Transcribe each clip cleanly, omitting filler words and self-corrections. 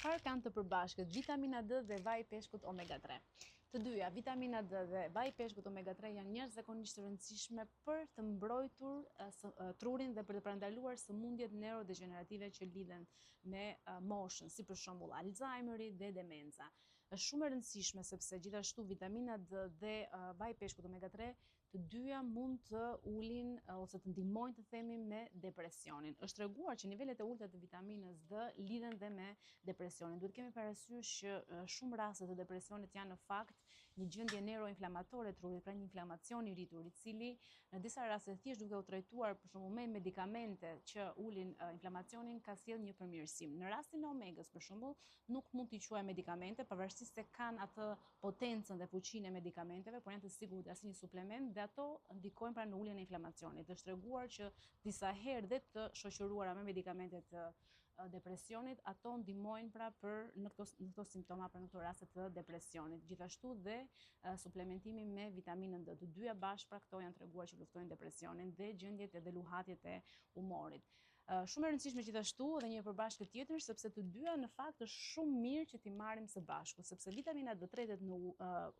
Çfarë kanë të përbashkët vitamina D dhe vaji i peshkut omega 3? Të dyja, vitamina D dhe vaji i peshkut omega 3 janë jashtëzakonisht të rëndësishme për të mbrojtur trurin dhe për të parandaluar sëmundjet neurodegenerative që lidhen me moshën, si për shembull Alzheimeri dhe demenca. Është shumë e rëndësishme sepse gjithashtu vitamina D dhe vaji i peshkut omega 3 të dyja mund të ulin ose të ndihmojnë të themi me depresionin. Është treguar që nivelet e ulta të vitaminës D lidhen dhe me depresionin. Duhet kemi parasysh që shumë raste të depresionit janë në fakt një gjendje neuroinflamatore e trurit, pra një inflamacion i rritur, i cili në disa raste thjesht duke u trajtuar për shembull me medikamente që ulin inflamacionin ka sjell një përmirësim. Në rastin e omegës për shembull, nuk mund t'i quajmë medikamente, pavarësisht se kanë atë potencën dhe fuqinë e medikamenteve, por janë të sigurt asnjë suplement dhe ato ndikojnë pra në uljen e inflamacionit. Është treguar që disa herë dhe të shoqëruara me medikamente të depresionit, ato ndihmojnë pra në këto simptoma, për në këto raste të depresionit. Gjithashtu dhe suplementimi me vitaminën D. Të dyja bashkë pra këto janë treguar që luftojnë depresionin dhe gjendjet edhe luhatjet e humorit. Shumë e rëndësishme gjithashtu edhe një përbashkët tjetër, sepse të dyja në fakt është shumë mirë që t'i marrim së bashku, sepse vitamina D tretet në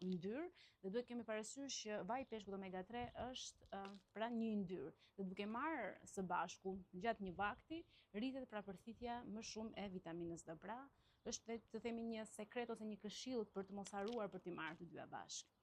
yndyrë dhe duhet kemi parasysh që vaji i peshkut omega 3 është pra një yndyrë. Dhe duke marrë së bashku gjatë një vakti, rritet pra përthithja më shumë e vitaminës D. Pra, është të themi një sekret ose një këshill për të mos haruar për t'i marrë të dyja bashkë.